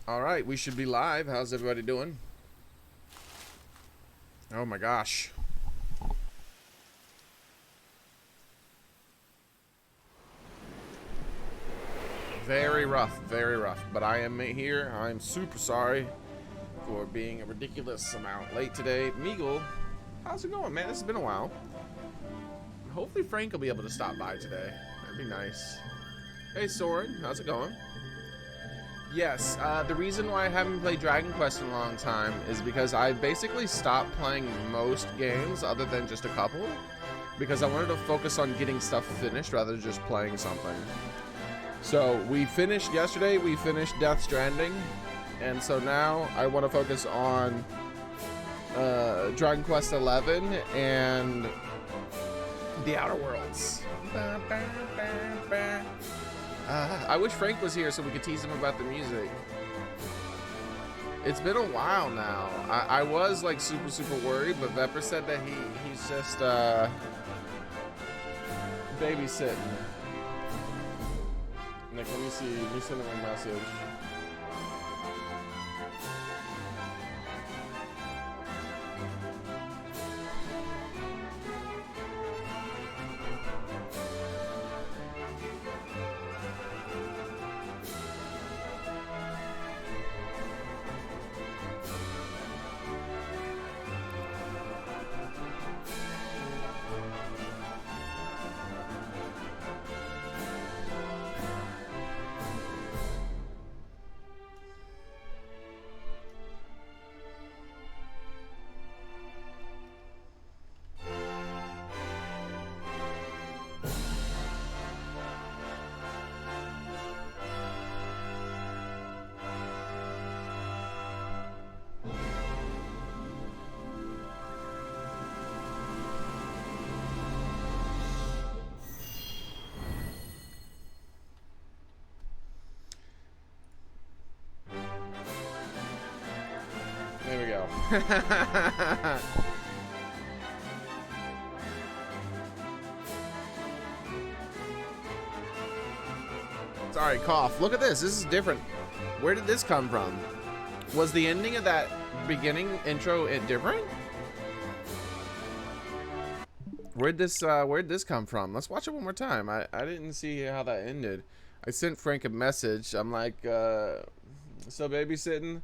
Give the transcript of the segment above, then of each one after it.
All right, we should be live. How's everybody doing? Oh my gosh. Very rough, very rough. But I am here. I'm super sorry for being a ridiculous amount late today. Meagle, how's it going, man? This has been a while. Hopefully Frank will be able to stop by today. That'd be nice. Hey, Soren, how's it going? Yes, the reason why I haven't played Dragon Quest in a long time is because I basically stopped playing most games other than just a couple because I wanted to focus on getting stuff finished rather than just playing something. So we finished yesterday, we finished Death Stranding, and so now I want to focus on Dragon Quest 11 and The Outer Worlds. I wish Frank was here so we could tease him about the music. It's been a while now. I was like super worried, but Vepper said that he's just babysitting. Nick, let me see. Let me send him a message. There we go. Sorry, cough. Look at this. This is different. Where did this come from? Was the ending of that beginning intro different? Where'd this come from? Let's watch it one more time. I didn't see how that ended. I sent Frank a message. I'm like, so babysitting?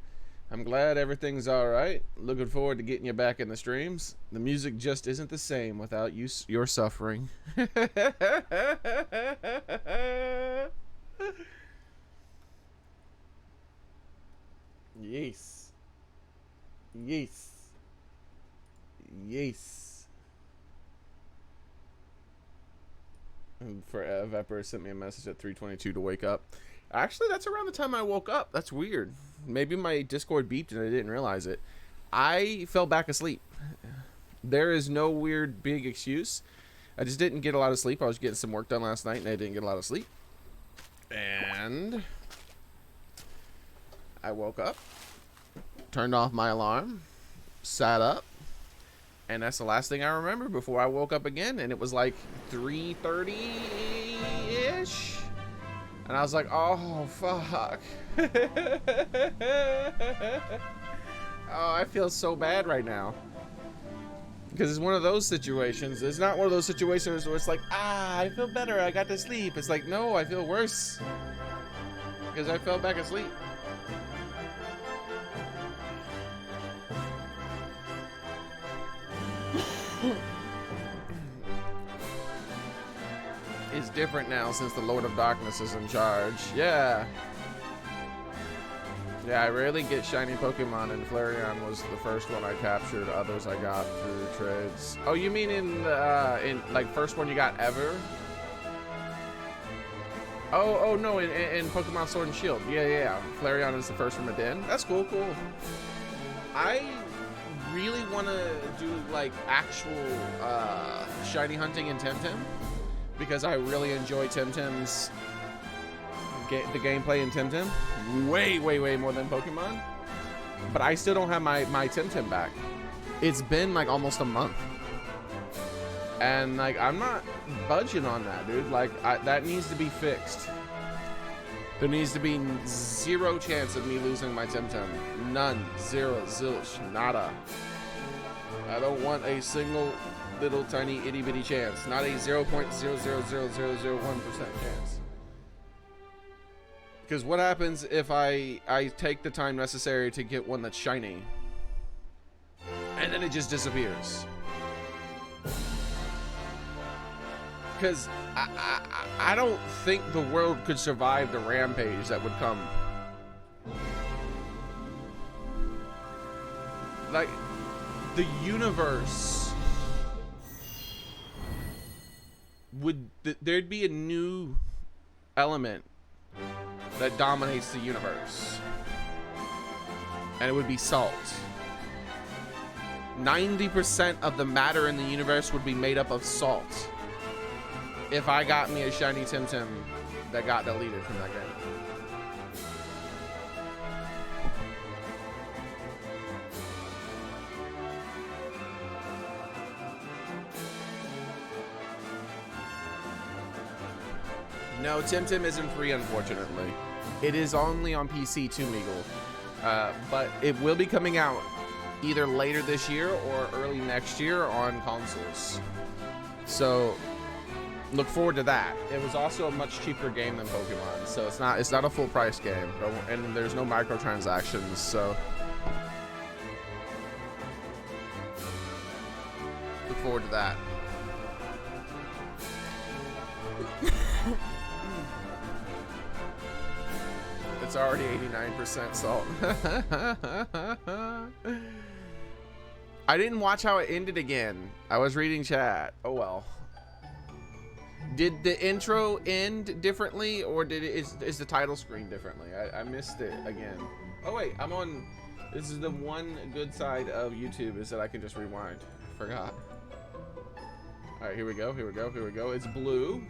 I'm glad everything's all right. Looking forward to getting you back in the streams. The music just isn't the same without your suffering. Yes. Yes. Yes. And Vepper sent me a message at 3:22 to wake up. Actually, that's around the time I woke up. That's weird. Maybe my Discord beeped and I didn't realize it. I fell back asleep. There is no weird big excuse. I just didn't get a lot of sleep. I was getting some work done last night and I didn't get a lot of sleep. And I woke up, turned off my alarm, sat up, and that's the last thing I remember before I woke up again. And it was like 3:30-ish. And I was like, oh, fuck. Oh, I feel so bad right now. Because it's one of those situations. It's not one of those situations where it's like, I feel better. I got to sleep. It's like, no, I feel worse. Because I fell back asleep. It's different now since the Lord of Darkness is in charge. Yeah. Yeah, I rarely get shiny Pokemon, and Flareon was the first one I captured. Others I got through trades. Oh, you mean in like first one you got ever? Oh no, in Pokemon Sword and Shield. Yeah. Flareon is the first from a den. That's cool. I really want to do like actual shiny hunting in Temtem, because I really enjoy Temtem's the gameplay in Temtem way more than Pokemon. But I still don't have my Temtem back. It's been like almost a month, and like I'm not budging on that, dude. Like that needs to be fixed. There needs to be zero chance of me losing my Temtem. None. Zero. Zilch. Nada. I don't want a single little tiny itty bitty chance. Not a 0.0000001% chance. Because what happens if I take the time necessary to get one that's shiny? And then it just disappears. Because I don't think the world could survive the rampage that would come. Like, the universe would... There'd be a new element that dominates the universe. And it would be salt. 90% of the matter in the universe would be made up of salt. If I got me a shiny Temtem that got deleted from that game. No, Temtem isn't free, unfortunately. It is only on PC too, Meagle. But it will be coming out either later this year or early next year on consoles. So look forward to that. It was also a much cheaper game than Pokemon, so it's not a full price game, and there's no microtransactions. So look forward to that. It's already 89% salt. I didn't watch how it ended again. I was reading chat. Oh well. Did the intro end differently, or is the title screen differently? I missed it again. Oh wait, I'm on. This is the one good side of YouTube, is that I can just rewind. Forgot. All right, here we go. Here we go. Here we go. It's blue.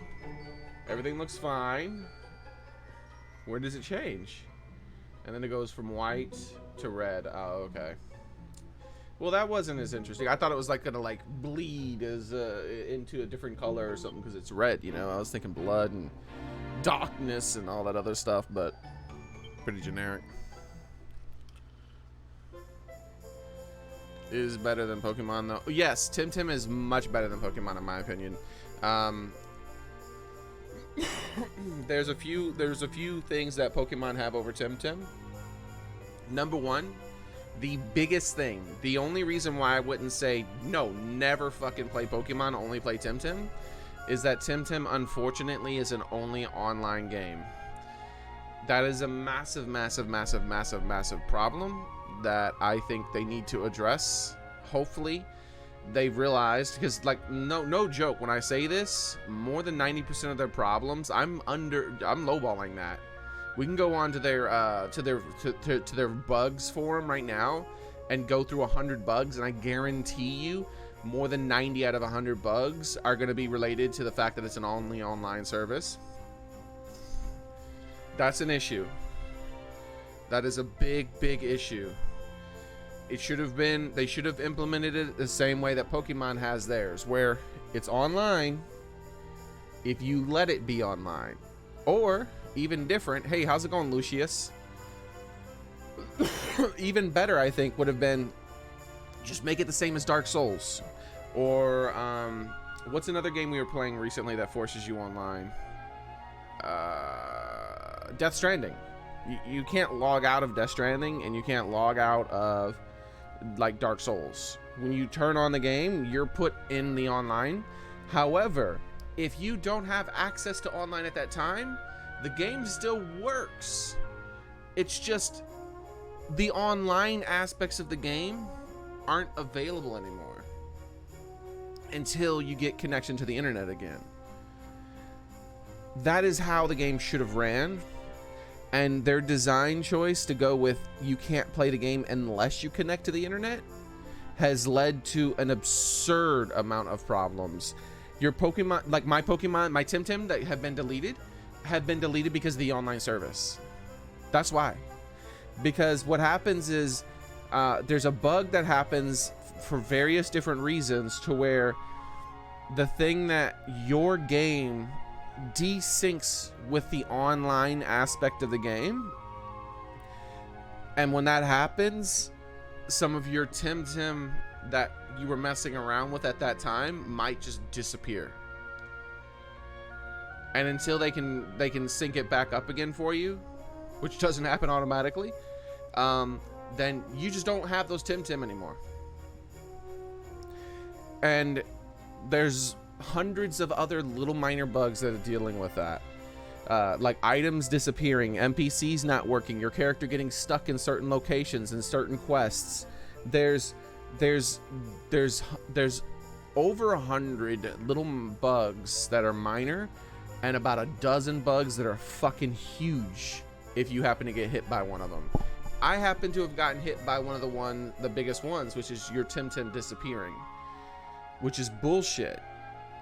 Everything looks fine. Where does it change? And then it goes from white to red. Oh, okay. Well, that wasn't as interesting. I thought it was like gonna like bleed as into a different color or something because it's red. You know, I was thinking blood and darkness and all that other stuff, but pretty generic. Is better than Pokemon though. Yes, Temtem is much better than Pokemon in my opinion. There's a few things that Pokemon have over Temtem. Number one, the biggest thing, the only reason why I wouldn't say no, never fucking play Pokemon, only play Temtem, is that Temtem unfortunately is an only online game. That is a massive, massive, massive, massive, massive problem that I think they need to address. Hopefully they've realized, because like no joke when I say this, more than 90% of their problems, I'm lowballing that. We can go on to their to their bugs forum right now and go through 100 bugs, and I guarantee you more than 90 out of 100 bugs are going to be related to the fact that it's an only online service. That's an issue. That is a big issue. It should have been, they should have implemented it the same way that Pokemon has theirs, where it's online if you let it be online. Or, even different, hey, how's it going, Lucius? Even better, I think, would have been just make it the same as Dark Souls. Or, what's another game we were playing recently that forces you online? Death Stranding. You can't log out of Death Stranding, and you can't log out of like Dark Souls. When you turn on the game, you're put in the online. However, if you don't have access to online at that time, the game still works. It's just the online aspects of the game aren't available anymore until you get connection to the internet again. That is how the game should have ran. And their design choice to go with you can't play the game unless you connect to the internet has led to an absurd amount of problems. Your Pokemon, like my Temtem that have been deleted because of the online service. That's why. Because what happens is there's a bug that happens for various different reasons to where the thing that your game desyncs with the online aspect of the game. And when that happens, some of your Tim that you were messing around with at that time might just disappear. And until they can sync it back up again for you, which doesn't happen automatically, then you just don't have those Tim anymore. And there's hundreds of other little minor bugs that are dealing with that. Like items disappearing, NPCs not working, your character getting stuck in certain locations and certain quests. There's over 100 little bugs that are minor, and about a dozen bugs that are fucking huge if you happen to get hit by one of them. I happen to have gotten hit by one of the biggest ones, which is your Tim disappearing, which is bullshit.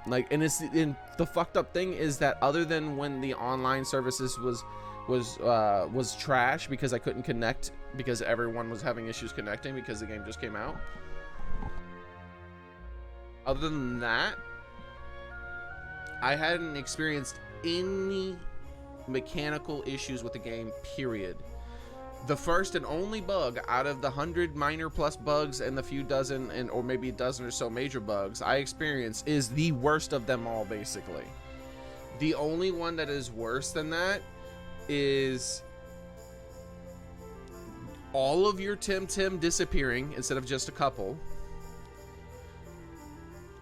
Like, and the fucked up thing is that other than when the online services was trash because I couldn't connect because everyone was having issues connecting because the game just came out. Other than that, I hadn't experienced any mechanical issues with the game, period. The first and only bug out of the 100 minor plus bugs and the few dozen or maybe a dozen or so major bugs I experienced is the worst of them all, basically. The only one that is worse than that is all of your Tim disappearing instead of just a couple.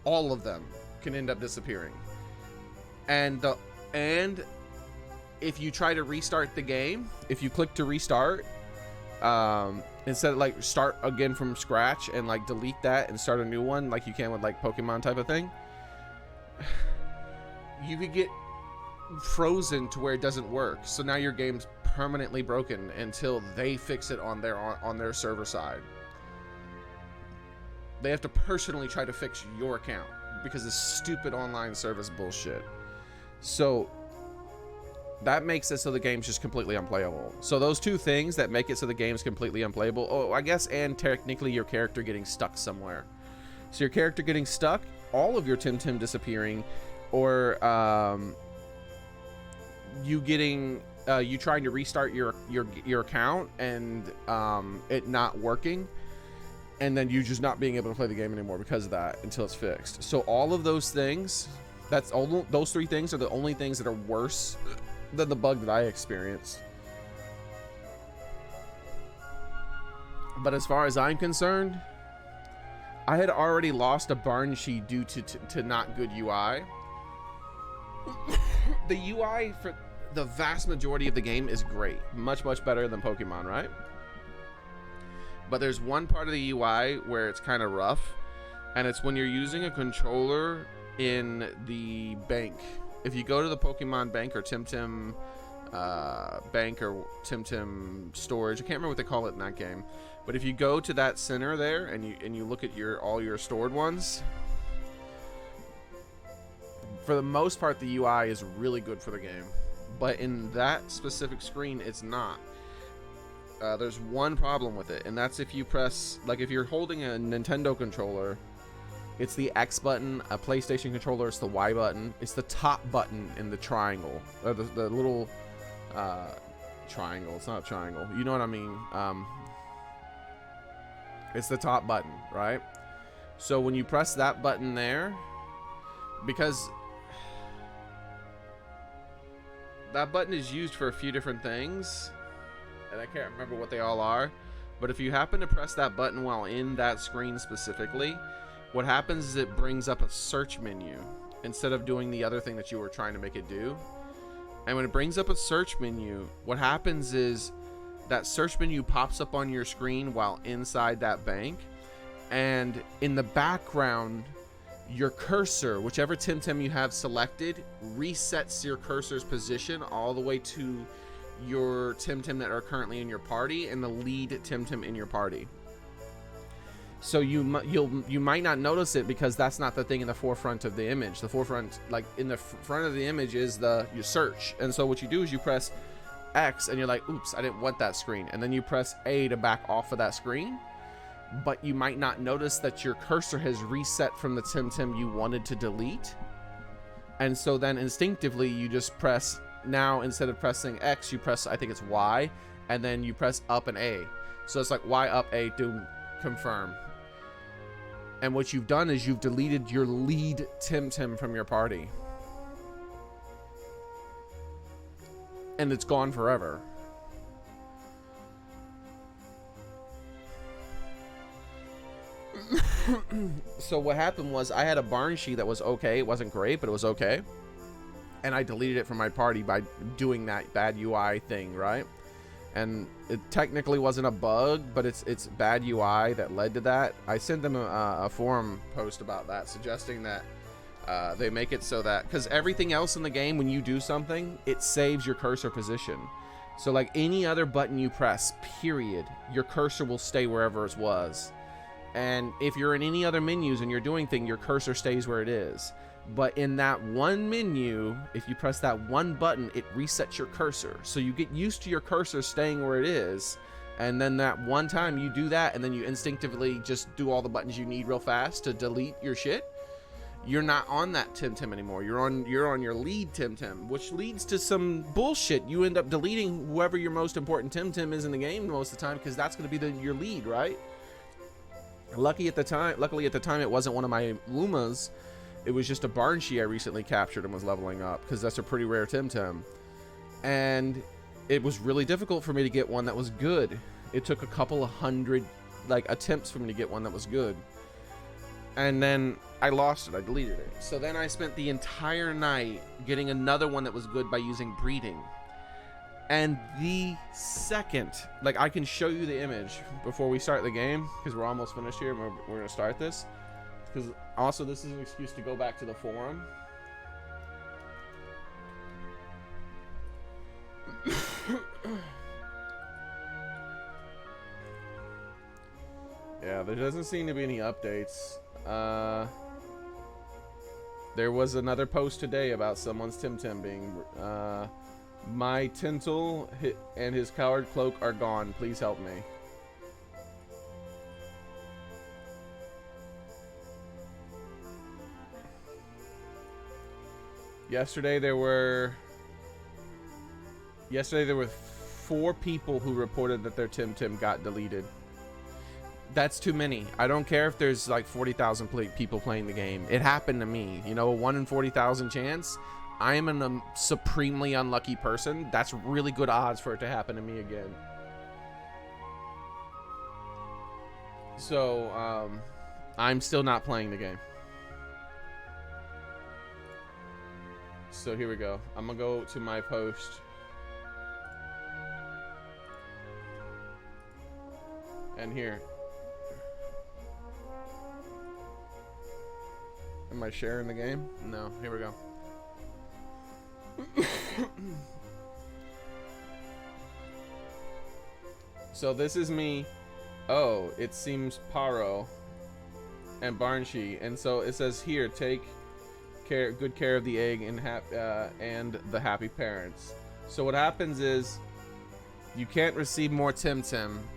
All of them can end up disappearing. And if you try to restart the game, if you click to restart, instead of like start again from scratch and like delete that and start a new one like you can with like Pokemon type of thing, you could get frozen to where it doesn't work. So now your game's permanently broken until they fix it on their server side. They have to personally try to fix your account because of stupid online service bullshit. So that makes it so the game's just completely unplayable. So those two things that make it so the game's completely unplayable, oh, I guess, and technically your character getting stuck somewhere. So your character getting stuck, all of your Tim disappearing, or you trying to restart your account and it not working, and then you just not being able to play the game anymore because of that until it's fixed. So all of those things, those three things are the only things that are worse than the bug that I experienced. But as far as I'm concerned, I had already lost a Barnshee due to not good UI. The UI for the vast majority of the game is great. Much better than Pokemon, right? But there's one part of the UI where it's kind of rough, and it's when you're using a controller in the bank. If you go to the Pokemon bank or Tim bank or Tim storage, I can't remember what they call it in that game, but if you go to that center there and you look at all your stored ones, for the most part the UI is really good for the game, but in that specific screen it's not. There's one problem with it, and that's if you press, like if you're holding a Nintendo controller, it's the X button. A PlayStation controller, it's the Y button. It's the top button in the triangle, or the little triangle. It's not a triangle. You know what I mean? It's the top button, right? So when you press that button there, because that button is used for a few different things, and I can't remember what they all are, but if you happen to press that button while in that screen specifically, what happens is it brings up a search menu instead of doing the other thing that you were trying to make it do. And when it brings up a search menu, what happens is that search menu pops up on your screen while inside that bank, and in the background your cursor, whichever Tim you have selected, resets your cursor's position all the way to your Tim that are currently in your party and the lead Tim in your party. So you might not notice it because that's not the thing in the forefront of the image. The forefront, like in the front of the image, is your search. And so what you do is you press X and you're like, oops, I didn't want that screen. And then you press A to back off of that screen. But you might not notice that your cursor has reset from the Tim you wanted to delete. And so then instinctively you just press, now instead of pressing X, you press, I think it's Y, and then you press up and A. So it's like Y, up, A to confirm. And what you've done is you've deleted your lead Tim from your party. And it's gone forever. So what happened was I had a Barnshee that was okay. It wasn't great, but it was okay. And I deleted it from my party by doing that bad UI thing, right? And it technically wasn't a bug, but it's bad UI that led to that. I sent them a forum post about that, suggesting that they make it so that, because everything else in the game, when you do something, it saves your cursor position. So like any other button you press, period, your cursor will stay wherever it was. And if you're in any other menus and you're doing things, your cursor stays where it is. But in that one menu, if you press that one button, it resets your cursor. So you get used to your cursor staying where it is. And then that one time you do that, and then you instinctively just do all the buttons you need real fast to delete your shit. You're not on that Tim anymore. You're on your lead Tim, which leads to some bullshit. You end up deleting whoever your most important Tim is in the game most of the time, because that's going to be your lead, right? Luckily at the time, it wasn't one of my Lumas. It was just a Barnshee I recently captured and was leveling up, because that's a pretty rare Tim. And it was really difficult for me to get one that was good. It took a couple of hundred attempts for me to get one that was good. And then I lost it. I deleted it. So then I spent the entire night getting another one that was good by using breeding. And the second, I can show you the image before we start the game, because we're almost finished here and we're going to start this. Because also this is an excuse to go back to the forum. Yeah, there doesn't seem to be any updates. There was another post today about someone's Tim being... my Tintle and his coward cloak are gone. Please help me. Yesterday there were 4 people who reported that their Tim got deleted. That's too many. I don't care if there's 40,000 people playing the game. It happened to me. You know, a 1 in 40,000 chance. I am a supremely unlucky person. That's really good odds for it to happen to me again. So, I'm still not playing the game. So here we go. I'm gonna go to my post. And here. Am I sharing the game? No. Here we go. So this is me. Oh, it seems Paro and Barnshee, and so it says here, take good care of the egg and the happy parents. So what happens is you can't receive more Tim.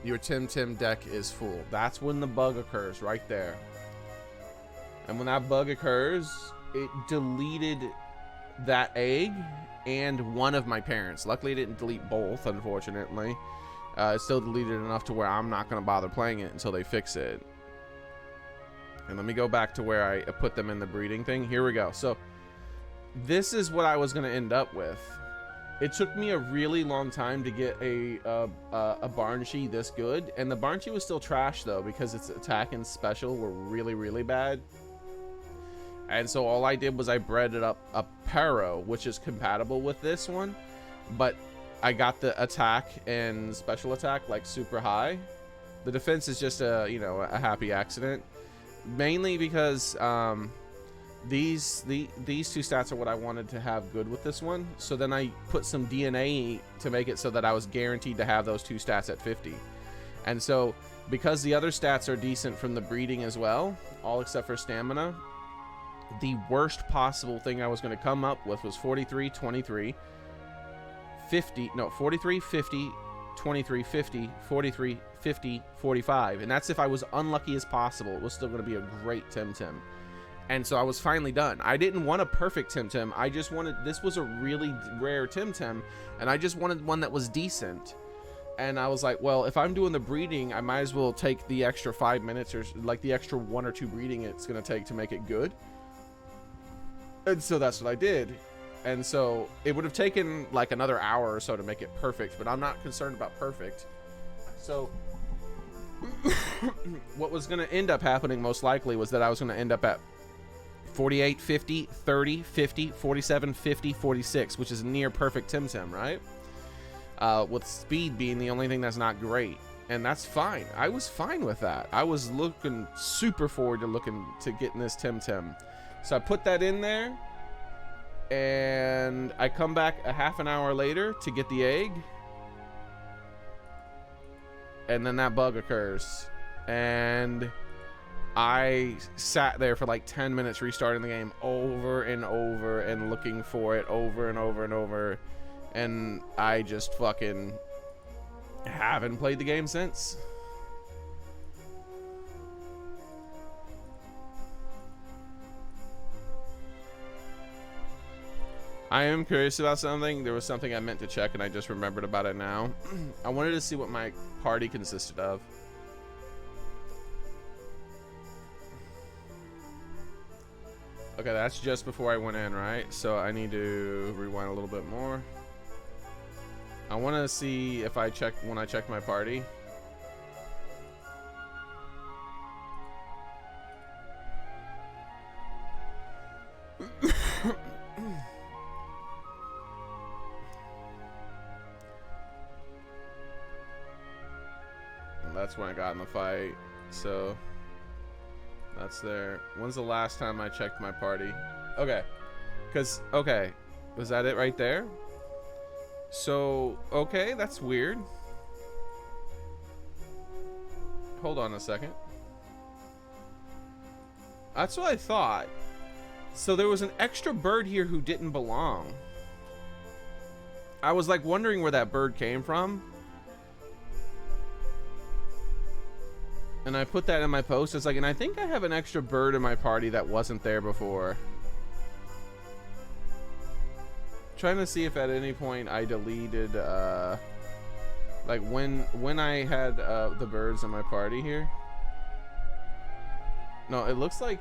Your Tim deck is full. That's when the bug occurs, right there. And when that bug occurs, it deleted that egg and one of my parents. Luckily it didn't delete both, unfortunately. It still deleted enough to where I'm not going to bother playing it until they fix it. And let me go back to where I put them in the breeding thing. Here we go. So this is what I was going to end up with. It took me a really long time to get a Barnshee this good, and the Barnshee was still trash though, because its attack and special were really bad. And so all I did was I bred it up a Paro, which is compatible with this one, but I got the attack and special attack super high. The defense is just a happy accident, mainly because these two stats are what I wanted to have good with this one. So then I put some DNA to make it so that I was guaranteed to have those 2 stats at 50. And so because the other stats are decent from the breeding as well, all except for stamina, the worst possible thing I was going to come up with was 43, 23, 50, no, 43, 50, 23, 50, 43, 50, 45. And that's if I was unlucky as possible. It was still going to be a great Tim. And so I was finally done. I didn't want a perfect Tim. I just wanted, this was a really rare Tim, and I just wanted one that was decent. And I was like, well, if I'm doing the breeding, I might as well take the extra 5 minutes, or like the extra 1 or 2 breeding it's gonna take to make it good. And so that's what I did. And so it would have taken like another hour or so to make it perfect, but I'm not concerned about perfect. So what was gonna end up happening most likely was that I was gonna end up at 48, 50, 30, 50, 47, 50, 46, which is near perfect Tim, right? With speed being the only thing that's not great. And that's fine. I was fine with that. I was looking super forward to getting this Tim. So I put that in there, and I come back a half an hour later to get the egg, and then that bug occurs. And I sat there for like 10 minutes restarting the game over and over and looking for it over and over and over. And I just fucking haven't played the game since. I am curious about something. There was something I meant to check and I just remembered about it now. I wanted to see what my party consisted of. Okay, that's just before I went in, right? So I need to rewind a little bit more. I want to see if when I checked my party. That's when I got in the fight. So that's there. When's the last time I checked my party? Okay. Okay. Was that it right there? So, okay, that's weird. Hold on a second. That's what I thought. So there was an extra bird here who didn't belong. I was like wondering where that bird came from. And I put that in my post. It's like, and I think I have an extra bird in my party that wasn't there before. Trying to see if at any point I deleted, like when I had the birds in my party here. No, it looks like.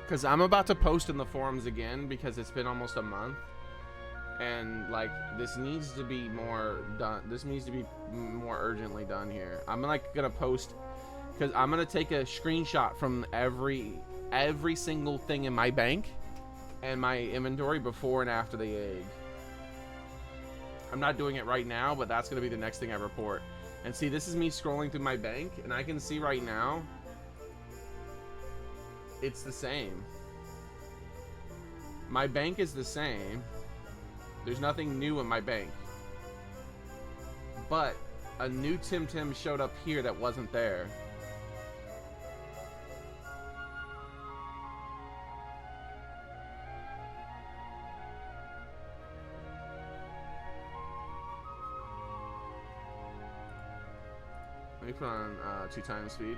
Because I'm about to post in the forums again because it's been almost a month. And, like, this needs to be more done. This needs to be more urgently done here. I'm, like, going to post. Because I'm going to take a screenshot from every single thing in my bank and my inventory before and after the egg. I'm not doing it right now, but that's going to be the next thing I report. And see, this is me scrolling through my bank. And I can see right now. It's the same. My bank is the same. There's nothing new in my bank. But a new Tim showed up here that wasn't there. Let me put on 2x speed.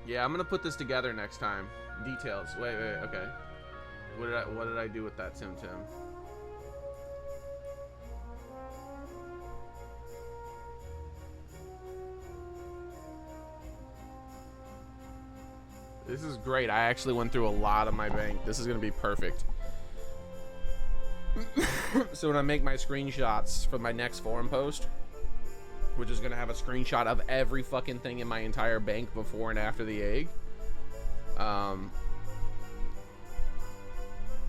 Yeah, I'm gonna put this together next time. Details. Wait, okay. What did I do with that Tim? This is great. I actually went through a lot of my bank. This is gonna be perfect. So when I make my screenshots for my next forum post, which is going to have a screenshot of every fucking thing in my entire bank before and after the egg.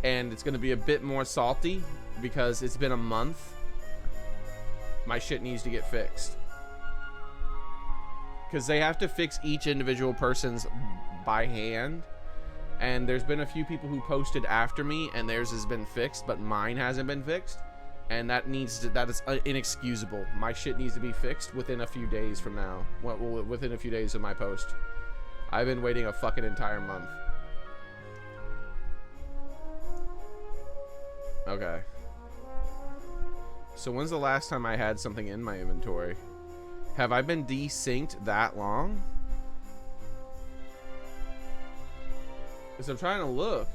And it's going to be a bit more salty because it's been a month. My shit needs to get fixed. Because they have to fix each individual person's by hand. And there's been a few people who posted after me and theirs has been fixed, but mine hasn't been fixed. And that is inexcusable. My shit needs to be fixed within a few days from now. Well, within a few days of my post. I've been waiting a fucking entire month. Okay. So when's the last time I had something in my inventory? Have I been desynced that long? Because I'm trying to look.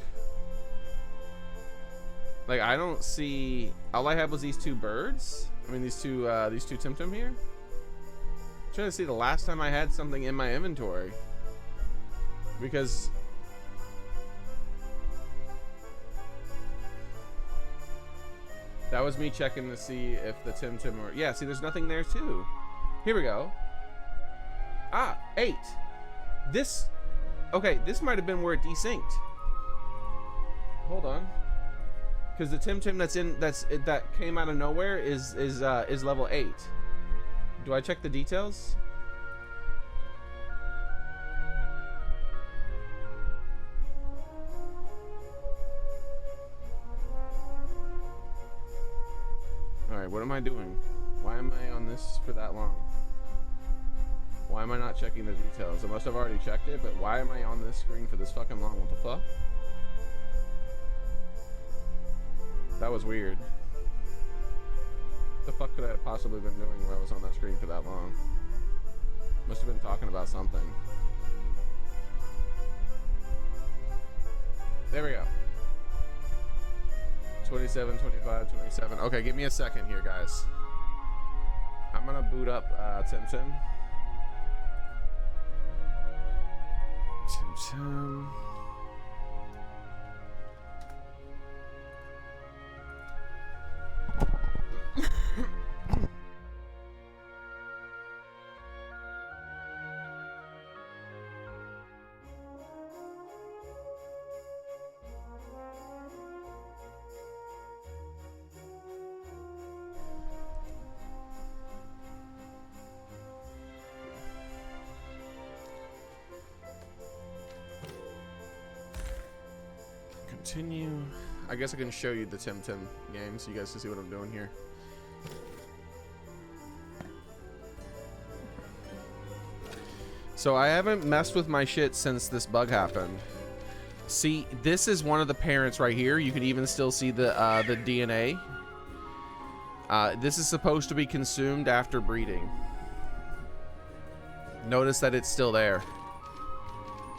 Like, I don't see... All I had was these two birds. I mean, these two Temtem here. I'm trying to see the last time I had something in my inventory. Because... that was me checking to see if the Temtem were... Yeah, see, there's nothing there, too. Here we go. Ah, 8. This... Okay, this might have been where it desynced. Hold on. Because the Temtem that came out of nowhere is level 8. Do I check the details? Alright, what am I doing? Why am I on this for that long? Why am I not checking the details? I must have already checked it, but why am I on this screen for this fucking long? What the fuck? That was weird. What the fuck could I have possibly been doing where I was on that screen for that long? Must have been talking about something. There we go. 27, 25, 27. Okay, give me a second here, guys. I'm gonna boot up Temtem. Temtem. Continue. I guess I can show you the Temtem game so you guys can see what I'm doing here. So I haven't messed with my shit since this bug happened. See, this is one of the parents right here. You can even still see the DNA. This is supposed to be consumed after breeding. Notice that it's still there.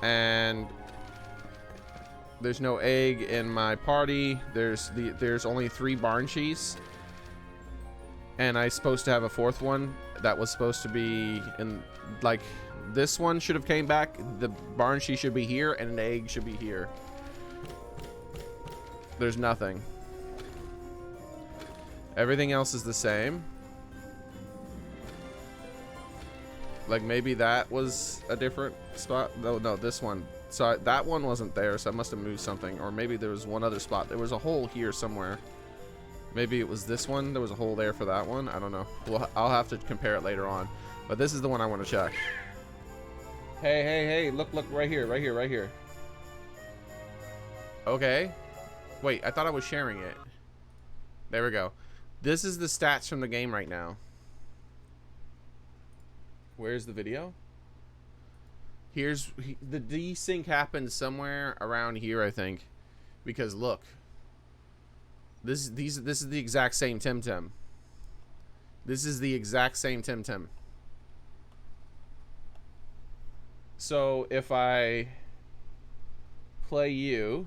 And there's no egg in my party. There's only 3 barn cheese. And I'm supposed to have a 4th one that was supposed to be in, like, this one should have came back. The barn cheese should be here and an egg should be here. There's nothing. Everything else is the same. Like maybe that was a different spot. No, this one. So that one wasn't there, so I must have moved something. Or maybe there was one other spot. There was a hole here somewhere. Maybe it was this one. There was a hole there for that one. I don't know. Well, I'll have to compare it later on. But this is the one I want to check. Hey, look, right here. Okay. Wait, I thought I was sharing it. There we go. This is the stats from the game right now. Where's the video? Here's the desync happened somewhere around here, I think. Because look. This is the exact same Temtem. This is the exact same Temtem. So if I play you,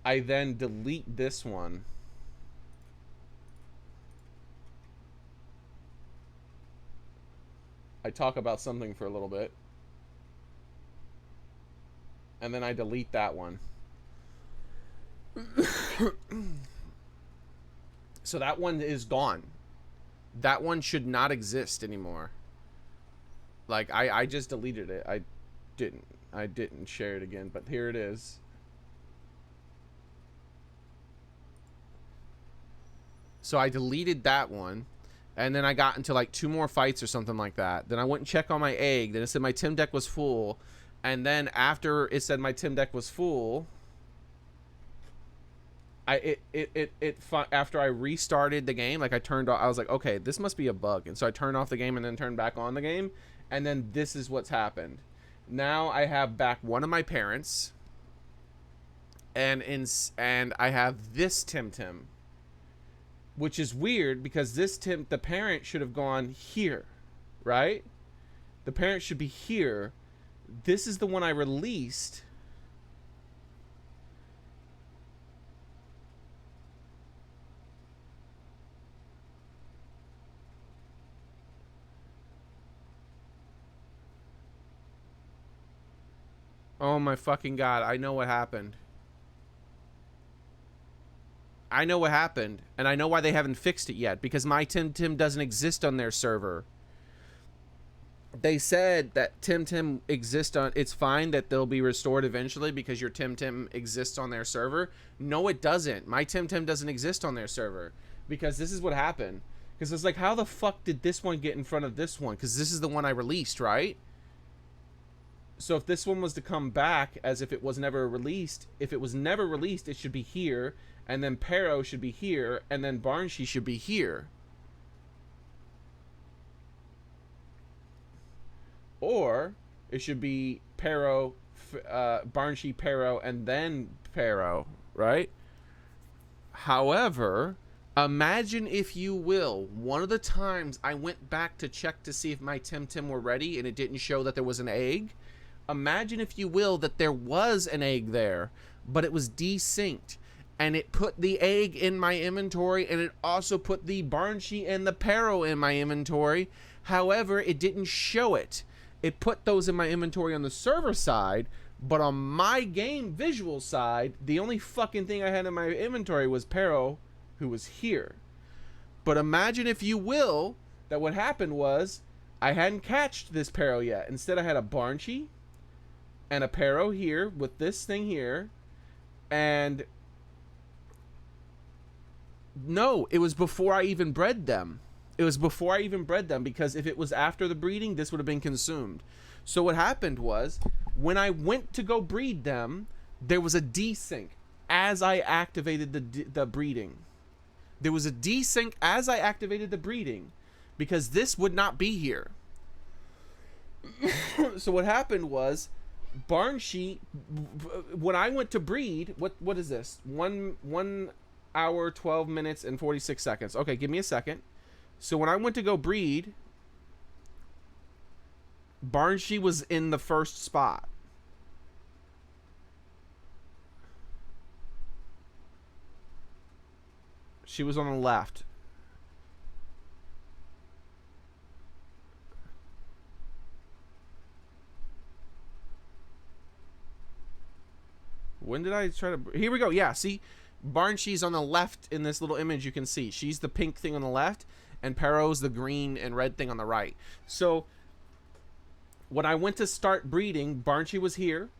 I then delete this one. I talk about something for a little bit. And then I delete that one. So that one is gone. That one should not exist anymore. Like I just deleted it. I didn't share it again, but here it is. So I deleted that one, and then I got into like 2 more fights or something like that. Then I went and checked on my egg. Then it said my Tim deck was full, and then after it said my Tim deck was full, after I restarted the game, like I was like, okay, this must be a bug, and so I turned off the game and then turned back on the game, and then this is what's happened. Now I have back one of my parents, and I have this Tim, which is weird because this the parent should have gone here, right? The parent should be here. This is the one I released. Oh my fucking god, I know what happened. I know what happened, and I know why they haven't fixed it yet, because my Tim doesn't exist on their server. They said that Tim exists on, it's fine that they'll be restored eventually because your Tim exists on their server. No, it doesn't. My Tim doesn't exist on their server, because this is what happened. Because it's like, how the fuck did this one get in front of this one? Because this is the one I released, right? So if this one was to come back as if it was never released, if it was never released, it should be here, and then Pero should be here, and then Barnshee should be here. Or it should be Pero, Barnshee, Pero, and then Pero, right? However, imagine, if you will, one of the times I went back to check to see if my Tim were ready and it didn't show that there was an egg. Imagine, if you will, that there was an egg there, but it was desynced, and it put the egg in my inventory, and it also put the Barnshee and the Pero in my inventory. However, it didn't show it. It put those in my inventory on the server side, but on my game visual side, the only fucking thing I had in my inventory was Pero, who was here. But imagine, if you will, that what happened was I hadn't catched this Pero yet. Instead, I had a Barnshee and a Pero here with this thing here, and no, it was before I even bred them. It was before I even bred them, because if it was after the breeding, this would have been consumed. So what happened was, when I went to go breed them, there was a desync as I activated the breeding. There was a desync as I activated the breeding, because this would not be here. So what happened was, Barnshee, when I went to breed, what is this? 1 hour, 12 minutes, and 46 seconds. Okay, give me a second. So when I went to go breed, Barnshee was in the first spot. She was on the left. When did I try to... Here we go. Yeah, see? Barnshee's on the left in this little image you can see. She's the pink thing on the left, and Pero's the green and red thing on the right. So when I went to start breeding, Barnshee was here,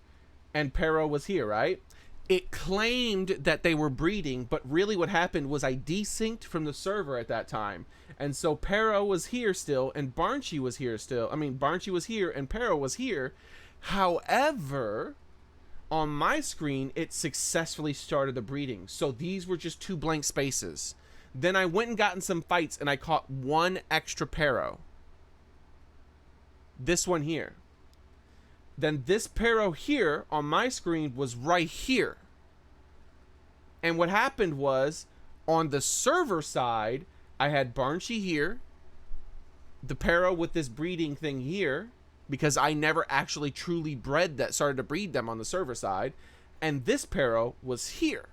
and Pero was here, right? It claimed that they were breeding, but really what happened was I desynced from the server at that time. And so Pero was here still, and Barnshee was here still. I mean, Barnshee was here, and Pero was here. However, on my screen, it successfully started the breeding. So these were just 2 blank spaces. Then I went and got in some fights, and I caught 1 extra Pero. This one here. Then this Pero here on my screen was right here. And what happened was, on the server side, I had Barnshee here, the Pero with this breeding thing here, because I never actually truly bred that, started to breed them on the server side, and this Pero was here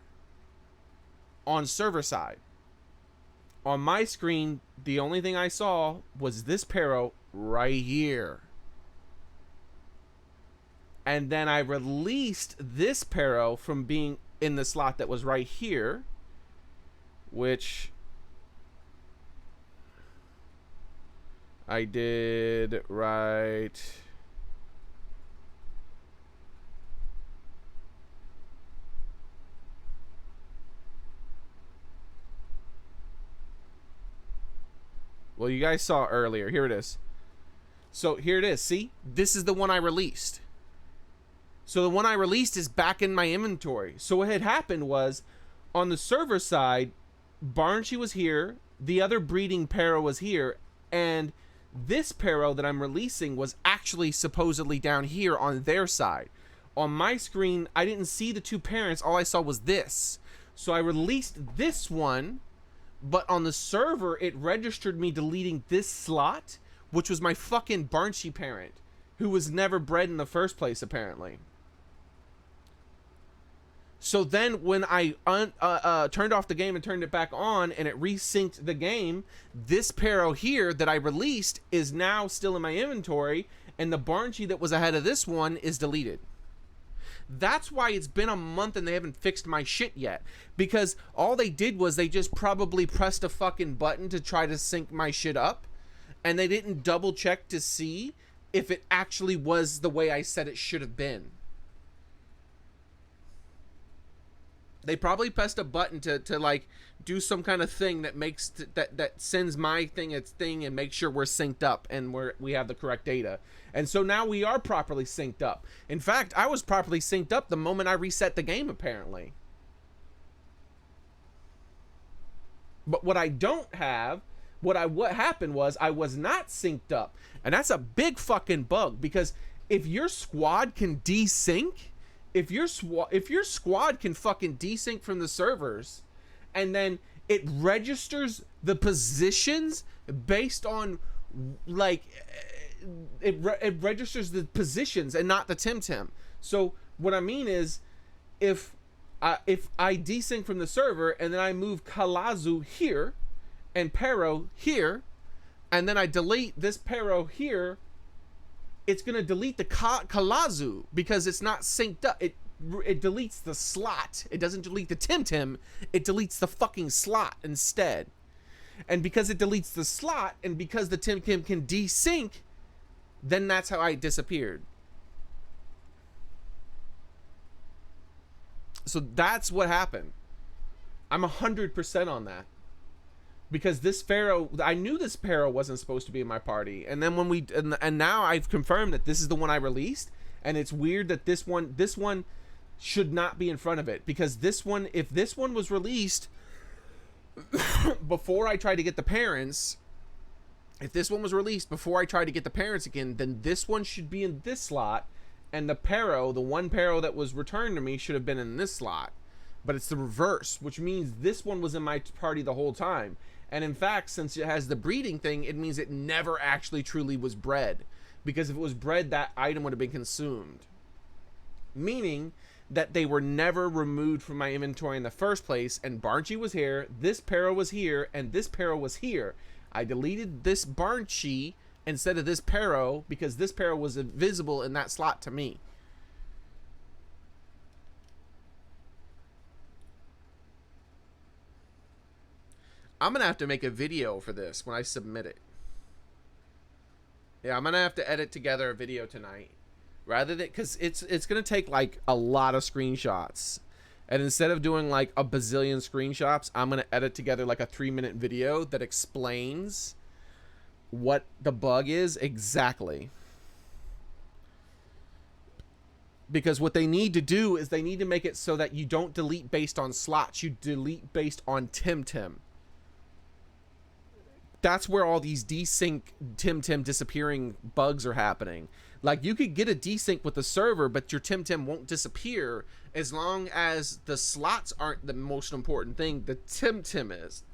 on server side. On my screen, the only thing I saw was this Pero right here. And then I released this Pero from being in the slot that was right here, which I did right. Well, you guys saw earlier. Here it is. So here it is. See? This is the one I released. So the one I released is back in my inventory. So what had happened was, on the server side, Barnshee was here, the other breeding Pero was here, and This Pero that I'm releasing was actually supposedly down here on their side. On my screen, I didn't see the 2 parents. All I saw was this. So I released this one, but on the server, it registered me deleting this slot, which was my fucking Barnchy parent, who was never bred in the first place, apparently. So then when I turned off the game and turned it back on and it resynced the game, this Pero here that I released is now still in my inventory, and the Barnchy that was ahead of this one is deleted. That's why it's been a month and they haven't fixed my shit yet. Because all they did was they just probably pressed a fucking button to try to sync my shit up, and they didn't double check to see if it actually was the way I said it should have been. They probably pressed a button to like do some kind of thing that makes that sends my thing its thing and makes sure we're synced up and we have the correct data. And so now we are properly synced up. In fact, I was properly synced up the moment I reset the game, apparently. But what I don't have, what happened was I was not synced up. And that's a big fucking bug, because if your squad can desync, if your squad can fucking desync from the servers, and then it registers the positions based on, like, it registers the positions and not the Tim. So what I mean is, if I desync from the server and then I move Kalazu here and Pero here, and then I delete this Pero here, it's going to delete the Kalazu because it's not synced up. It deletes the slot. It doesn't delete the Tim. It deletes the fucking slot instead. And because it deletes the slot, and because the Tim can desync, then that's how I disappeared. So that's what happened. I'm 100% on that. Because this Pharaoh, I knew this Pharaoh wasn't supposed to be in my party, and then when and now I've confirmed that this is the one I released, and it's weird that this one should not be in front of it, because this one, if this one was released before I tried to get the parents, if this one was released before I tried to get the parents again, then this one should be in this slot, and the Pharaoh, the one Pharaoh that was returned to me, should have been in this slot. But it's the reverse, which means this one was in my party the whole time. And in fact, since it has the breeding thing, it means it never actually truly was bred. Because if it was bred, that item would have been consumed. Meaning that they were never removed from my inventory in the first place, and Barnchy was here, this Pero was here, and this Pero was here. I deleted this Barnchy instead of this Pero because this Pero was invisible in that slot to me. I'm going to have to make a video for this when I submit it. Yeah, I'm going to have to edit together a video tonight. Rather than, because it's going to take like a lot of screenshots. And instead of doing like a bazillion screenshots, I'm going to edit together like a 3-minute video that explains what the bug is exactly. Because what they need to do is they need to make it so that you don't delete based on slots. You delete based on Tim. That's where all these desync Tim disappearing bugs are happening. Like, you could get a desync with the server, but your Tim won't disappear as long as the slots aren't the most important thing. The Tim is.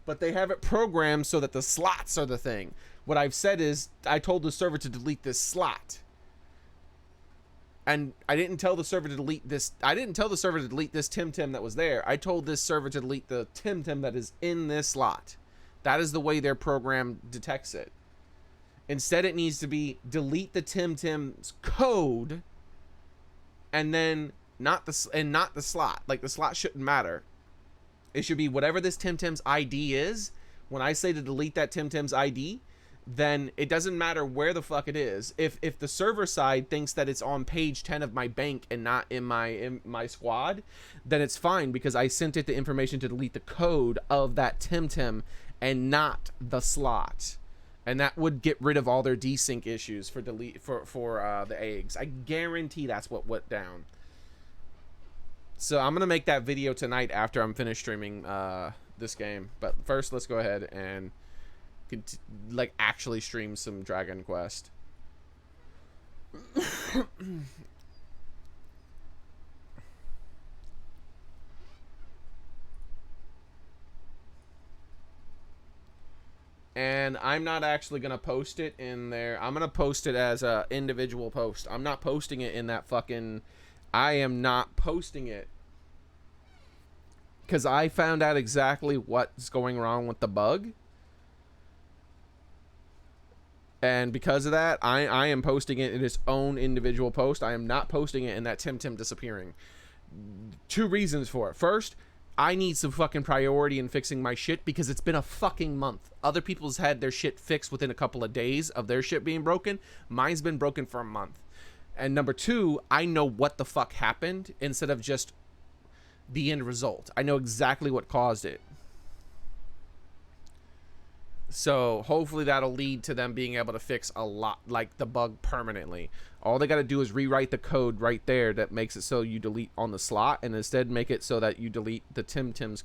But they have it programmed so that the slots are the thing. What I've said is, I told the server to delete this slot. And I didn't tell the server to delete this. I didn't tell the server to delete this Tim that was there. I told this server to delete the Tim that is in this slot. That is the way their program detects it. Instead, it needs to be delete the Tim's code, and then not the slot. Like, the slot shouldn't matter. It should be whatever this Tim's ID is. When I say to delete that Tim's ID, then it doesn't matter where the fuck it is. If the server side thinks that it's on page 10 of my bank and not in my squad, then it's fine, because I sent it the information to delete the code of that Tim and not the slot. And that would get rid of all their desync issues for the eggs. I guarantee that's what went down. So I'm gonna make that video tonight after I'm finished streaming this game. But first, let's go ahead and like actually stream some Dragon Quest. And I'm not actually going to post it in there. I'm going to post it as a individual post. I'm not posting it in that fucking... I am not posting it. Because I found out exactly what's going wrong with the bug. And because of that, I am posting it in its own individual post. I am not posting it in that Tim disappearing. 2 reasons for it. First, I need some fucking priority in fixing my shit because it's been a fucking month. Other people's had their shit fixed within a couple of days of their shit being broken. Mine's been broken for a month. And number 2, I know what the fuck happened instead of just the end result. I know exactly what caused it. So hopefully that'll lead to them being able to fix a lot, like the bug permanently. All they got to do is rewrite the code right there that makes it so you delete on the slot, and instead make it so that you delete the Tim's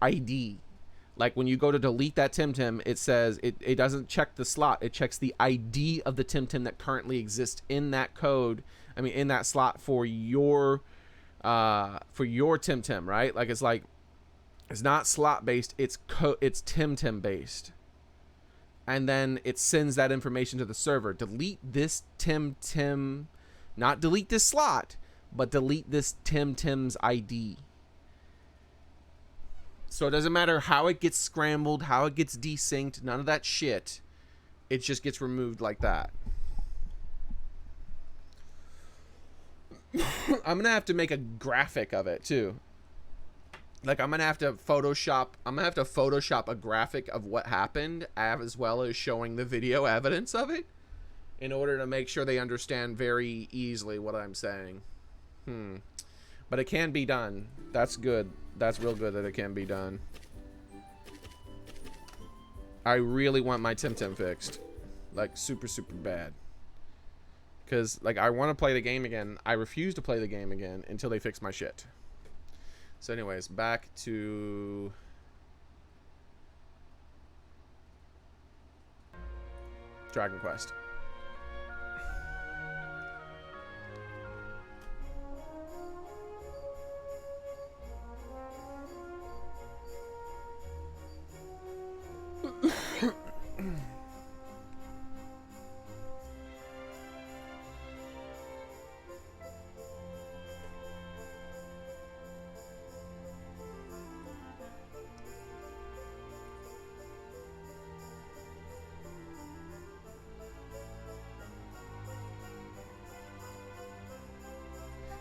ID. Like when you go to delete that Tim, it says it doesn't check the slot. It checks the ID of the Tim that currently exists in that code. I mean, in that slot for your Tim, right? Like it's not slot based. It's Tim based. And then it sends that information to the server. Delete this Tim, not delete this slot, but delete this Tim's ID. So it doesn't matter how it gets scrambled, how it gets desynced, none of that shit. It just gets removed like that. I'm gonna have to make a graphic of it too. Like I'm gonna have to Photoshop a graphic of what happened as well as showing the video evidence of it in order to make sure they understand very easily what I'm saying. But it can be done. That's good. That's real good that it can be done. I really want my Tim fixed. Like super bad. Because like I want to play the game again. I refuse to play the game again until they fix my shit. So anyways, back to Dragon Quest.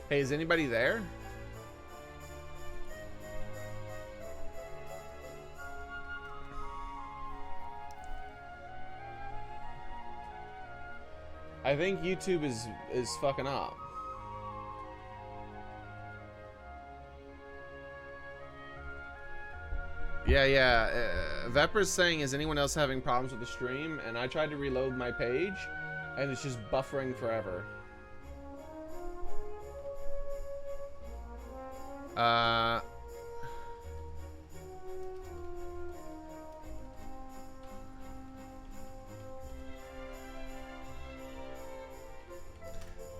Hey, is anybody there? I think YouTube is fucking up. Yeah. Vepra's saying, is anyone else having problems with the stream? And I tried to reload my page, and it's just buffering forever.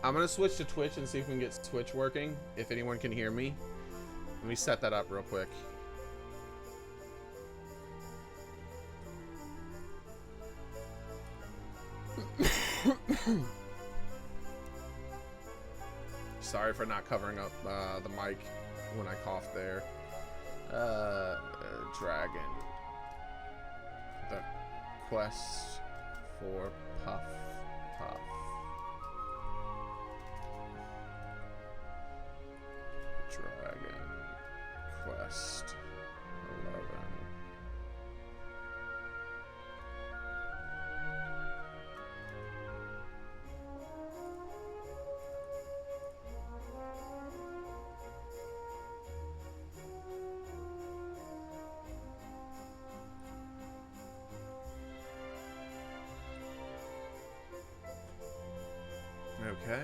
I'm gonna switch to Twitch and see if we can get Twitch working, if anyone can hear me. Let me set that up real quick. Sorry for not covering up the mic when I coughed there. Dragon. The quest for Puff. Dragon Quest 11. Okay.